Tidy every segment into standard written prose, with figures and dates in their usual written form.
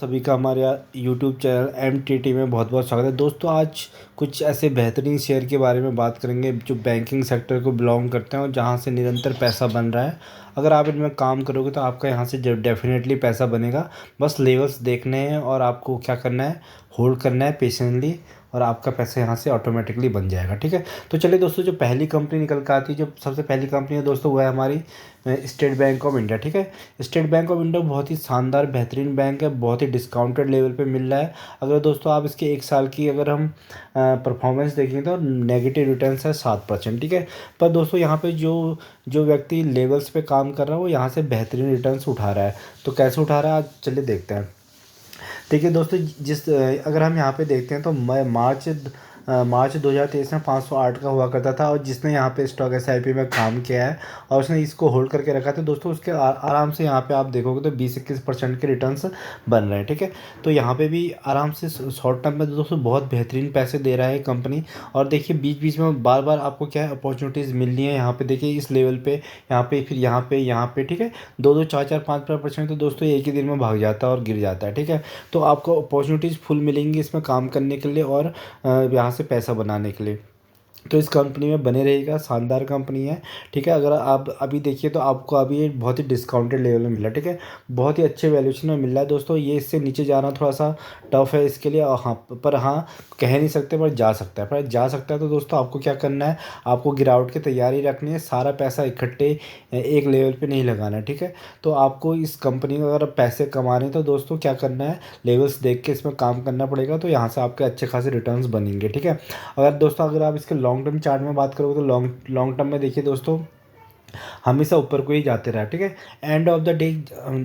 सभी का हमारे यूट्यूब चैनल एमटीटी में बहुत बहुत स्वागत है। दोस्तों आज कुछ ऐसे बेहतरीन शेयर के बारे में बात करेंगे जो बैंकिंग सेक्टर को बिलोंग करते हैं और जहां से निरंतर पैसा बन रहा है। अगर आप इनमें काम करोगे तो आपका यहां से डेफिनेटली पैसा बनेगा। बस लेवल्स देखने हैं और आपको क्या करना है, होल्ड करना है पेशेंटली, और आपका पैसा यहाँ से ऑटोमेटिकली बन जाएगा। ठीक है, तो चलिए दोस्तों, जो पहली कंपनी निकल कर आती है, जो सबसे पहली कंपनी है दोस्तों, वो है हमारी स्टेट बैंक ऑफ इंडिया। ठीक है, स्टेट बैंक ऑफ इंडिया बहुत ही शानदार बेहतरीन बैंक है, बहुत ही डिस्काउंटेड लेवल पे मिल रहा है। अगर दोस्तों आप इसके एक साल की अगर हम परफॉर्मेंस देखेंगे तो नेगेटिव रिटर्न्स है 7%। ठीक है, पर दोस्तों यहाँ पे जो जो व्यक्ति लेवल्स पे काम कर रहा है वो यहाँ से बेहतरीन रिटर्न्स उठा रहा है। तो कैसे उठा रहा है, आज चलिए देखते हैं। देखिए दोस्तों, अगर हम यहाँ पे देखते हैं तो मार्च 2023 में 508 का हुआ करता था, और जिसने यहाँ पे स्टॉक एसआईपी में काम किया है और उसने इसको होल्ड करके रखा था दोस्तों, उसके आराम से यहाँ पे आप देखोगे तो 20-21% के रिटर्न्स बन रहे हैं। ठीक है, तो यहाँ पे भी आराम से शॉर्ट टर्म में तो दोस्तों बहुत बेहतरीन पैसे दे रहा है कंपनी। और देखिए बीच बीच में बार बार आपको क्या है, अपॉर्चुनिटीज़ मिल रही है। यहाँ पे देखिए इस लेवल पे, यहाँ पे, फिर यहाँ पे। ठीक है, 2-2, 4-4, 5-5% तो दोस्तों एक ही दिन में भाग जाता है और गिर जाता है। ठीक है, तो आपको अपॉर्चुनिटीज़ फुल मिलेंगी इसमें काम करने के लिए और यहाँ से पैसा बनाने के लिए। तो इस कंपनी में बने रहेगा, शानदार कंपनी है। ठीक है, अगर आप अभी देखिए तो आपको अभी ये बहुत ही डिस्काउंटेड लेवल में मिल रहा है। ठीक है, बहुत ही अच्छे वैल्यूएशन में मिल रहा है दोस्तों। ये इससे नीचे जाना थोड़ा सा टफ है इसके लिए, हाँ, पर हाँ, कह नहीं सकते, पर जा सकता है, तो दोस्तों आपको क्या करना है, आपको गिरावट की तैयारी रखनी है। सारा पैसा इकट्ठे एक लेवल पे नहीं लगाना है। ठीक है, तो आपको इस कंपनी में अगर पैसे कमाने हैं तो दोस्तों क्या करना है, लेवल्स देख के इसमें काम करना पड़ेगा, तो यहाँ से आपके अच्छे खासे रिटर्न्स बनेंगे। ठीक है, अगर दोस्तों अगर आप इसके लॉन्ग टर्म चार्ट में बात करोगे तो लॉन्ग लॉन्ग टर्म में देखिए दोस्तों, हमेशा ऊपर को ही जाते रहा। ठीक है, एंड ऑफ द डे,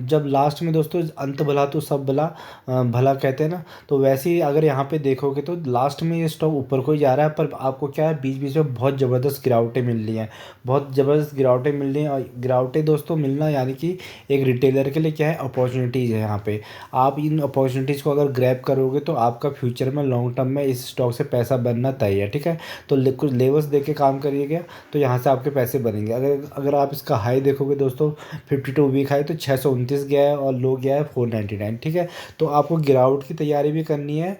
जब लास्ट में दोस्तों अंत भला तो सब भला, भला कहते हैं ना, तो वैसे ही अगर यहाँ पे देखोगे तो लास्ट में ये स्टॉक ऊपर को ही जा रहा है। पर आपको क्या है, बीच बीच में बहुत ज़बरदस्त गिरावटें मिल रही हैं, बहुत ज़बरदस्त गिरावटें मिल रही हैं। और गिरावटें दोस्तों मिलना यानी कि एक रिटेलर के लिए क्या है, अपॉर्चुनिटीज़ है। यहाँ पे आप इन अपॉर्चुनिटीज़ को अगर ग्रैब करोगे तो आपका फ्यूचर में लॉन्ग टर्म में इस स्टॉक से पैसा बनना तय है। ठीक है, तो कुछ लेवल्स देख के काम करिएगा, तो यहाँ से आपके पैसे बनेंगे। अगर अगर आप इसका हाई देखोगे दोस्तों, 52 वीक हाई तो 629 गया है और लो गया है 499। ठीक है, तो आपको गिरावट की तैयारी भी करनी है।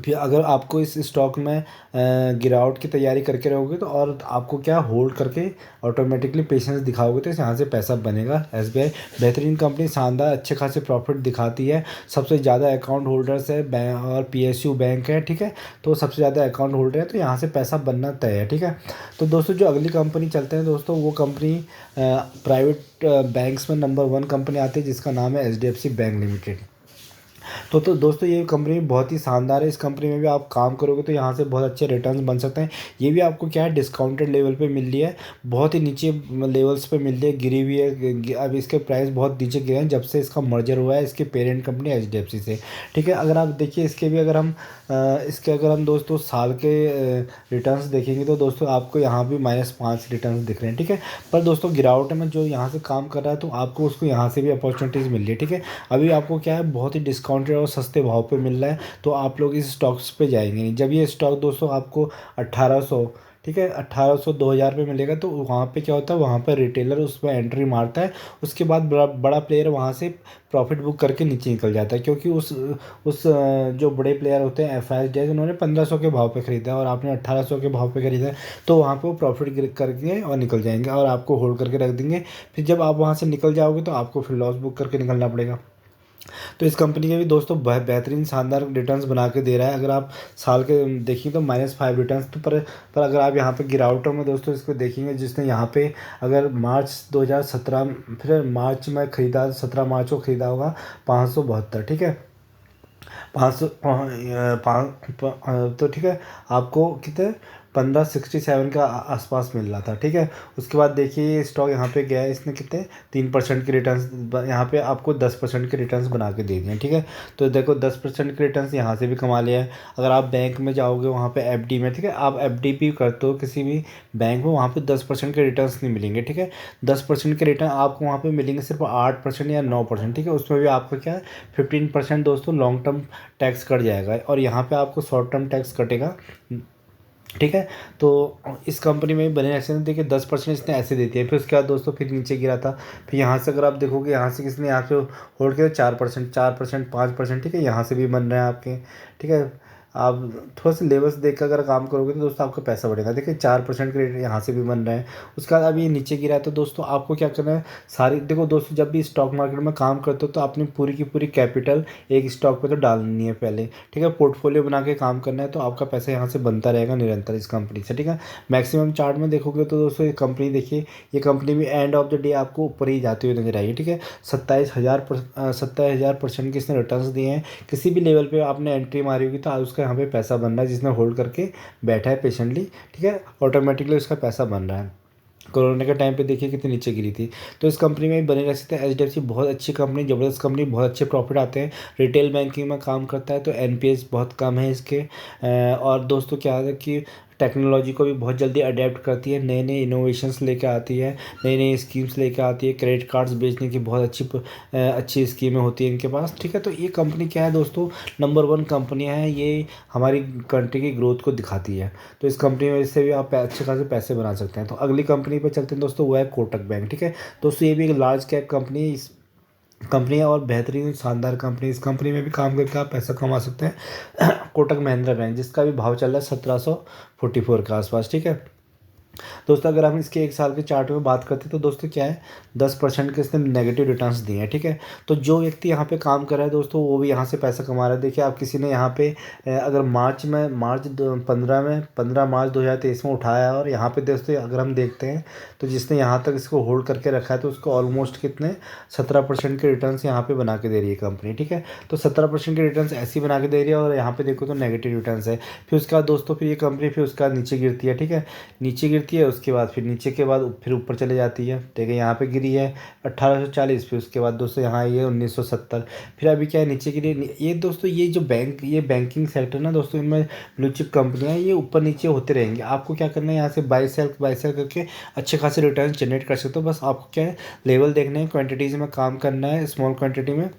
अगर आपको इस स्टॉक में गिरावट की तैयारी करके रहोगे तो, और आपको क्या होल्ड करके ऑटोमेटिकली पेशेंस दिखाओगे तो यहाँ से पैसा बनेगा। एसबीआई बेहतरीन कंपनी, शानदार अच्छे खासे प्रॉफिट दिखाती है, सबसे ज़्यादा अकाउंट होल्डर्स है बैंक, और पीएसयू बैंक है। ठीक है, तो सबसे ज़्यादा अकाउंट होल्डर है, तो यहाँ से पैसा बनना तय है। ठीक है, तो दोस्तों जो अगली कंपनी चलते हैं दोस्तों, वो कंपनी प्राइवेट बैंक्स में नंबर 1 कंपनी आती है, जिसका नाम है एचडीएफसी बैंक लिमिटेड। तो दोस्तों ये कंपनी बहुत ही शानदार है। इस कंपनी में भी आप काम करोगे तो यहाँ से बहुत अच्छे रिटर्न्स बन सकते हैं। ये भी आपको क्या है, डिस्काउंटेड लेवल पे मिल रही है, बहुत ही नीचे लेवल्स पे मिल रही है, गिरी हुई है। अब इसके प्राइस बहुत नीचे गिरे हैं जब से इसका मर्जर हुआ है इसके पेरेंट कंपनी एचडीएफसी से। ठीक है, अगर आप देखिए इसके भी, अगर हम दोस्तों साल के रिटर्न्स देखेंगे तो दोस्तों आपको यहाँ भी -5 रिटर्न्स दिख रहे हैं। ठीक है, पर दोस्तों गिरावट में जो यहाँ से काम कर रहा है तो आपको उसको यहाँ से भी अपॉर्चुनिटीज़ मिल रही है। ठीक है, अभी आपको क्या है, बहुत ही डिस्काउंटेड और सस्ते भाव पे मिल रहा है, तो आप लोग इस स्टॉक्स पे जाएंगे नहीं। जब ये स्टॉक दोस्तों आपको 1800, ठीक है, 1800 2000 पे मिलेगा, तो वहाँ पे क्या होता है, वहाँ पर रिटेलर उसमें एंट्री मारता है। उसके बाद बड़ा बड़ा प्लेयर वहाँ से प्रॉफिट बुक करके नीचे निकल जाता है, क्योंकि जो बड़े प्लेयर होते हैं एफ आई जैसे, उन्होंने 1500 के भाव पे ख़रीदा है और आपने 1800 के भाव पे ख़रीदा है, तो वहाँ पे वो प्रॉफिट करके और निकल जाएंगे और आपको होल्ड करके रख देंगे। फिर जब आप वहाँ से निकल जाओगे तो आपको फिर लॉस बुक करके निकलना पड़ेगा। तो इस कंपनी के भी दोस्तों बेहतरीन शानदार रिटर्न्स बना के दे रहा है। अगर आप साल के देखें तो -5 रिटर्न्स, तो पर अगर आप यहाँ पे गिरावटों में दोस्तों इसको देखेंगे, जिसने यहाँ पे अगर मार्च 2017, फिर मार्च में ख़रीदा, 17 मार्च को ख़रीदा होगा 572। ठीक है, 500, तो ठीक है, आपको कितने 1567 का आसपास मिल रहा था। ठीक है, उसके बाद देखिए ये स्टॉक यहाँ पे गया है, इसने कितने 3% के रिटर्न्स, यहाँ पे आपको 10% के रिटर्न्स बना के दे दिए। ठीक है, तो देखो 10% के रिटर्न्स यहाँ से भी कमा लिया है। अगर आप बैंक में जाओगे वहाँ पे एफडी में, ठीक है, आप एफडी भी करते हो किसी भी बैंक में, वहाँ पे 10% के रिटर्न्स नहीं मिलेंगे। ठीक है, 10% के रिटर्न आपको वहाँ पे मिलेंगे सिर्फ 8% या 9%। ठीक है, उसमें भी आपको क्या है, 15% दोस्तों लॉन्ग टर्म टैक्स कट जाएगा, और यहाँ पे आपको शॉर्ट टर्म टैक्स कटेगा ठीक है। तो इस कंपनी में भी बने ऐसे देखिए 10% इसने ऐसे देती है, फिर उसके बाद दोस्तों फिर नीचे गिरा था। फिर यहाँ से अगर आप देखोगे, यहाँ से किसने यहाँ पे होल्ड किया 4%, 4%, 5%, ठीक है, यहाँ से भी बन रहे हैं आपके। ठीक है, आप थोड़ा सा लेवल्स देख कर अगर काम करोगे तो दोस्तों आपका पैसा बढ़ेगा। देखिए 4% के रेट यहाँ से भी बन रहे हैं। उसके बाद अभी नीचे गिरा है, तो दोस्तों आपको क्या करना है, सारी देखो दोस्तों, जब भी स्टॉक मार्केट में काम करते हो तो अपनी पूरी की पूरी कैपिटल एक स्टॉक पे तो डालनी है पहले। ठीक है, पोर्टफोलियो बना के काम करना है, तो आपका पैसा यहाँ से बनता रहेगा निरंतर इस कंपनी से। ठीक है, मैक्सिमम चार्ट में देखोगे तो दोस्तों ये कंपनी देखिए, ये कंपनी भी एंड ऑफ द डे आपको ऊपर ही जाती हुई नजर आएगी। ठीक है, 27,000% के इसने रिटर्न्स दिए हैं। किसी भी लेवल पे आपने एंट्री मारी होगी तो आज उसका यहाँ पे पैसा बन रहा है, जिसने होल्ड करके बैठा है पेशेंटली। ठीक है, ऑटोमेटिकली उसका पैसा बन रहा है। कोरोना के टाइम पे देखिए कितनी नीचे गिरी थी। तो इस कंपनी में बने रह सकते हैं। एचडीएफसी बहुत अच्छी कंपनी, ज़बरदस्त कंपनी, बहुत अच्छे प्रॉफिट आते हैं। रिटेल बैंकिंग में काम करता है, तो एनपीएस बहुत कम है इसके। और दोस्तों क्या है कि टेक्नोलॉजी को भी बहुत जल्दी अडेप्ट करती है, नए नए इनोवेशंस लेकर आती है, नई नई स्कीम्स लेकर आती है। क्रेडिट कार्ड्स बेचने की बहुत अच्छी स्कीमें होती हैं इनके पास। ठीक है, तो ये कंपनी क्या है दोस्तों, नंबर 1 कंपनियां हैं, ये हमारी कंट्री की ग्रोथ को दिखाती है। तो इस कंपनी में से भी आप अच्छे खासे पैसे बना सकते हैं। तो अगली कंपनी पर चलते हैं दोस्तों, वो है कोटक बैंक। ठीक है दोस्तों, ये भी एक लार्ज कैप कंपनी है। इस कंपनी है और बेहतरीन शानदार कंपनी, इस कंपनी में भी काम करके आप पैसा कमा सकते हैं। कोटक महिंद्रा बैंक, जिसका भी भाव चल रहा है 1744 के आसपास। ठीक है दोस्तों, अगर हम इसके 1 साल के चार्ट में बात करते हैं तो दोस्तों क्या है, 10% के इसने नेगेटिव रिटर्न्स दिए हैं। ठीक है, तो जो व्यक्ति यहाँ पे काम कर रहा है दोस्तों, वो भी यहाँ से पैसा कमा रहा है। देखिए आप किसी ने यहाँ पे अगर मार्च 15 मार्च 2023 में उठाया है, और यहाँ पे दोस्तों अगर हम देखते हैं तो जिसने यहाँ तक इसको होल्ड करके रखा है तो उसको ऑलमोस्ट कितने 17% के रिटर्न यहाँ पे बना के दे रही है कंपनी। ठीक है, तो 17% के रिटर्न ऐसी बना के दे रही है, और यहाँ पे देखो तो नेगेटिव रिटर्न है। फिर उसके बाद दोस्तों फिर ये कंपनी फिर उसका नीचे गिरती है। ठीक है, नीचे गिरती है, उसके बाद फिर नीचे के बाद फिर ऊपर चले जाती है। ठीक है, यहाँ पे गिरी है 1840, फिर उसके बाद दोस्तों यहाँ आई है 1970, फिर अभी क्या है नीचे गिरी। ये दोस्तों ये जो ये बैंकिंग सेक्टर ना दोस्तों, इनमें ब्लू चिप कंपनियाँ, ये ऊपर नीचे होते रहेंगे। आपको क्या करना है, यहाँ से बाई सेल करके अच्छे खासे रिटर्न जनरेट कर सकते हो। बस आपको क्या है, लेवल देखना है, क्वांटिटीज़ में काम करना है, स्मॉल क्वांटिटी में,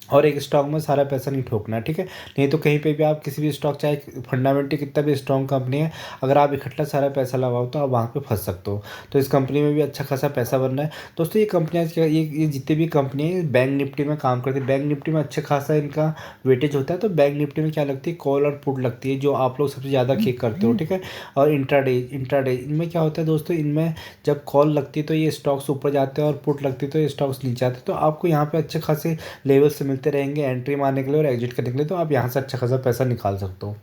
और एक स्टॉक में सारा पैसा नहीं ठोकना है। ठीक है, नहीं तो कहीं पे भी आप किसी भी स्टॉक, चाहे फंडामेंटली कितना भी स्ट्रॉन्ग कंपनी है, अगर आप इकट्ठा सारा पैसा लगाओ तो आप वहाँ पे फंस सकते हो। तो इस कंपनी में भी अच्छा खासा पैसा बन रहा है दोस्तों। ये कंपनियाँ ये जितनी भी कंपनी है बैंक निफ्टी में काम करती है। बैंक निफ्टी में अच्छा खासा इनका वेटेज होता है। तो बैंक निफ्टी में क्या लगती है, कॉल और पुट लगती है, जो आप लोग सबसे ज़्यादा क्लिक करते हो। ठीक है, और इंट्राडे इनमें क्या होता है दोस्तों, इनमें जब कॉल लगती है तो ये स्टॉक्स ऊपर जाते हैं, और पुट लगती है तो ये स्टॉक्स नीचे आते हैं। तो आपको यहाँ पे अच्छे खासे लेवल से मिलते रहेंगे एंट्री मारने के लिए और एग्जिट करने के लिए, तो आप यहाँ से अच्छा खासा पैसा निकाल सकते हो।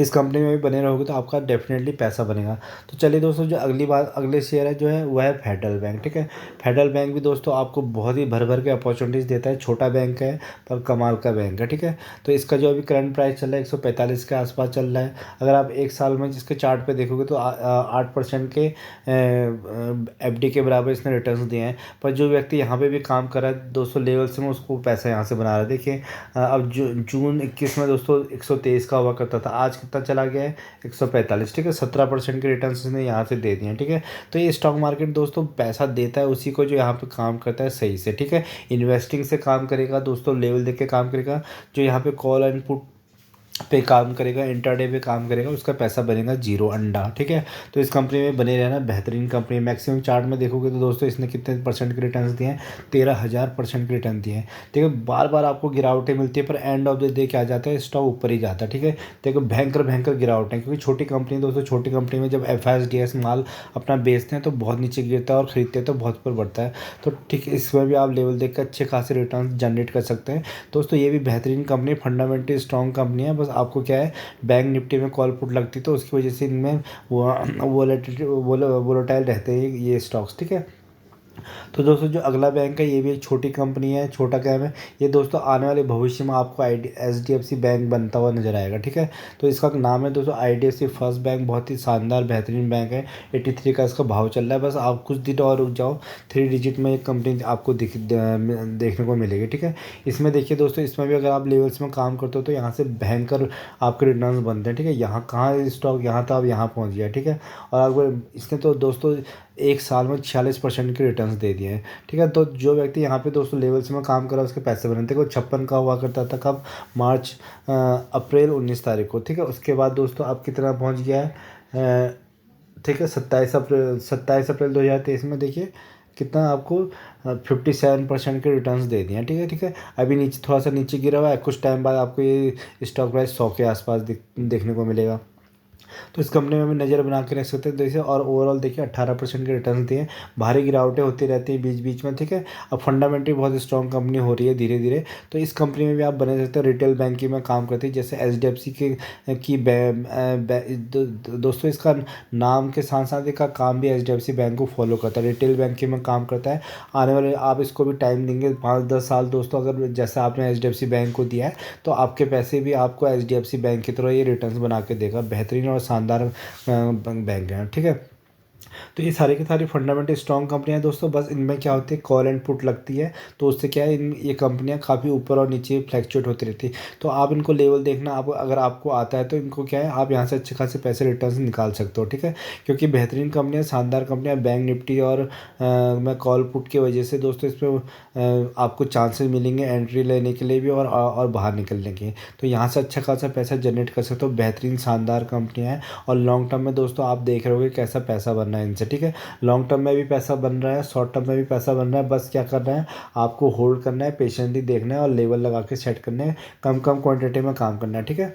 इस कंपनी में भी बने रहोगे तो आपका डेफिनेटली पैसा बनेगा। तो चलिए दोस्तों, जो अगले शेयर है जो है वो है फेडरल बैंक। ठीक है, फेडरल बैंक भी दोस्तों आपको बहुत ही भर भर के अपॉर्चुनिटीज़ देता है। छोटा बैंक है पर कमाल का बैंक है। ठीक है, तो इसका जो अभी करंट प्राइस चल रहा है 145 के आसपास चल रहा है। अगर आप 1 साल में जिसके चार्ट पे देखोगे तो 8% के एफडी के बराबर इसने रिटर्न दिए हैं। पर जो व्यक्ति यहाँ पे भी काम कर रहा है 200 लेवल से, में उसको पैसा यहाँ से बना रहा है। देखिए अब जून 21 में दोस्तों 123 का हुआ करता था, आज कितना चला गया है 145। ठीक है, 17% के रिटर्न इसने यहाँ से दे दिए हैं। ठीक है, तो ये स्टॉक मार्केट दोस्तों पैसा देता है उसी को जो यहाँ पे काम करता है सही से। ठीक है, इन्वेस्टिंग से काम करेगा दोस्तों, लेवल देख के काम करेगा। जो यहाँ पे कॉल एंड पुट पे काम करेगा, इंटरडे पे काम करेगा, उसका पैसा बनेगा जीरो अंडा। ठीक है, तो इस कंपनी में बने रहना, बेहतरीन कंपनी। मैक्सिमम चार्ट में देखोगे तो दोस्तों इसने कितने परसेंट के रिटर्न दिए हैं, 13,000% के रिटर्न दिए हैं। ठीक है, बार बार आपको गिरावटें मिलती है, पर एंड ऑफ द डे क्या जाता है, स्टॉक ऊपर ही जाता है। ठीक है, देखो भयंकर गिरावटें, क्योंकि छोटी कंपनी दोस्तों, छोटी कंपनी में जब FISDS माल अपना बेचते हैं तो बहुत नीचे गिरता है, और ख़रीदते हैं तो बहुत ऊपर बढ़ता है। तो ठीक इसमें भी आप लेवल देख कर अच्छे खासे रिटर्न जनरेट कर सकते हैं दोस्तों। ये भी बेहतरीन कंपनी, फंडामेंटली स्ट्रॉन्ग कंपनी है। बस आपको क्या है, बैंक निफ्टी में कॉल पुट लगती तो उसकी वजह से इनमें वोलेटाइल रहते हैं ये स्टॉक्स। ठीक है, तो दोस्तों जो अगला बैंक है ये भी एक छोटी कंपनी है, छोटा कैम है। ये दोस्तों आने वाले भविष्य में आपको HDFC बैंक बनता हुआ नजर आएगा। ठीक है, तो इसका नाम है दोस्तों IDFC फर्स्ट बैंक। बहुत ही शानदार बेहतरीन बैंक है। 83 का इसका भाव चल रहा है। बस आप कुछ दिन और रुक जाओ, 3 डिजिट में एक कंपनी आपको देखने को मिलेगी। ठीक है, इसमें देखिए दोस्तों, इसमें भी अगर आप लेवल्स में काम करते हो तो यहाँ से भयंकर आपके रिटर्न बनते हैं। ठीक है, यहाँ कहाँ स्टॉक, यहाँ था अब यहाँ पहुँच गया। ठीक है, और अगर इसने तो दोस्तों एक साल में 46% के रिटर्न्स दे दिए हैं। ठीक है, तो जो व्यक्ति यहाँ पे दोस्तों लेवल्स में काम कर रहा है उसके पैसे बने थे। को 56 का हुआ करता था कब, मार्च अप्रैल 19 तारीख को। ठीक है, उसके बाद दोस्तों अब कितना पहुँच गया है, ठीक है 27 अप्रैल 2023 में देखिए कितना आपको 57% के रिटर्न्स दे दिए हैं। ठीक है, ठीक है, अभी नीचे थोड़ा सा नीचे गिरा हुआ है, कुछ टाइम बाद आपको ये स्टॉक प्राइस 100 के आसपास देखने को मिलेगा। तो इस कंपनी में भी नज़र बना के रख सकते हैं। देखिए और ओवरऑल देखिए 18% के रिटर्न दिए हैं। भारी गिरावटें होती रहती है बीच बीच में। ठीक है, अब फंडामेंटली बहुत स्ट्रॉन्ग कंपनी हो रही है धीरे धीरे। तो इस कंपनी में भी आप बने सकते हैं। रिटेल बैंकिंग में काम करती है, जैसे HDFC की दोस्तों इसका नाम के साथ साथ इसका काम भी HDFC बैंक को फॉलो करता है, रिटेल बैंकिंग में काम करता है। आने वाले आप इसको भी टाइम देंगे 5-10 साल दोस्तों, अगर जैसा आपने HDFC बैंक को दिया है तो आपके पैसे भी आपको HDFC बैंक की तरह ये रिटर्न्स बना के देगा। बेहतरीन और शानदार बैंक है। ठीक है, तो ये सारी की सारी फंडामेंटल स्ट्रॉन्ग कंपनियां दोस्तों। बस इनमें क्या होती है, कॉल एंड पुट लगती है, तो उससे क्या है ये कंपनियां काफ़ी ऊपर और नीचे फ्लैक्चुएट होती रहती है। तो आप इनको लेवल देखना, आप अगर आपको आता है तो इनको क्या है, आप यहाँ से अच्छे खासे पैसे रिटर्न निकाल सकते हो। ठीक है, क्योंकि बेहतरीन कंपनियां, शानदार कंपनियां, बैंक निफ्टी और मैं कॉल पुट की वजह से दोस्तों इस पर आपको चांसेस मिलेंगे एंट्री लेने के लिए भी और बाहर निकलने के। तो यहाँ से अच्छा खासा पैसा जनरेट कर सकते हो। बेहतरीन शानदार कंपनियाँ हैं और लॉन्ग टर्म में दोस्तों आप देख रहे होगे कैसा पैसा बन रहा है इनसे। ठीक है, लॉन्ग टर्म में भी पैसा बन रहा है, शॉर्ट टर्म में भी पैसा बन रहा है। बस क्या करना है, आपको होल्ड करना है, पेशेंटली देखना है और लेवल लगा के सेट करना है, कम कम क्वांटिटी में काम करना है। ठीक है,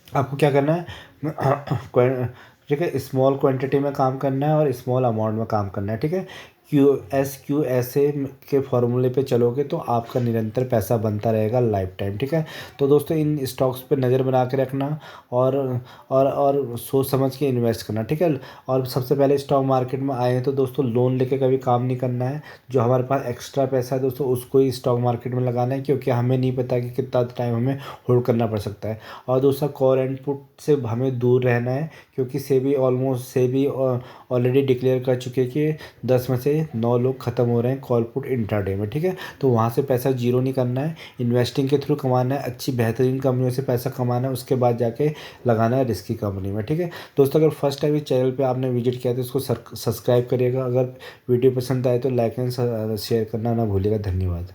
आपको क्या करना है ठीक है, स्मॉल क्वांटिटी में काम करना है और स्मॉल अमाउंट में काम करना है। ठीक है, QSA के फॉर्मूले पे चलोगे तो आपका निरंतर पैसा बनता रहेगा लाइफ टाइम। ठीक है, तो दोस्तों इन स्टॉक्स पे नज़र बना के रखना और सोच समझ के इन्वेस्ट करना। ठीक है, और सबसे पहले स्टॉक मार्केट में आए हैं तो दोस्तों लोन लेके कभी काम नहीं करना है। जो हमारे पास एक्स्ट्रा पैसा है दोस्तों उसको ही स्टॉक मार्केट में लगाना है, क्योंकि हमें नहीं पता कि कितना टाइम हमें होल्ड करना पड़ सकता है। और दूसरा, कॉल एंड पुट से हमें दूर रहना है, क्योंकि सेबी ऑलरेडी डिक्लेयर कर चुके हैं कि 10 में से 9 लोग ख़त्म हो रहे हैं कॉल पुट इंट्राडे में। ठीक है, तो वहाँ से पैसा जीरो नहीं करना है, इन्वेस्टिंग के थ्रू कमाना है, अच्छी बेहतरीन कंपनियों से पैसा कमाना है, उसके बाद जाके लगाना है रिस्की कंपनी में। ठीक है दोस्तों, अगर फर्स्ट टाइम इस चैनल पे आपने विजिट किया तो इसको सब्सक्राइब करिएगा। अगर वीडियो पसंद आए तो लाइक एंड शेयर करना ना भूलिएगा। धन्यवाद।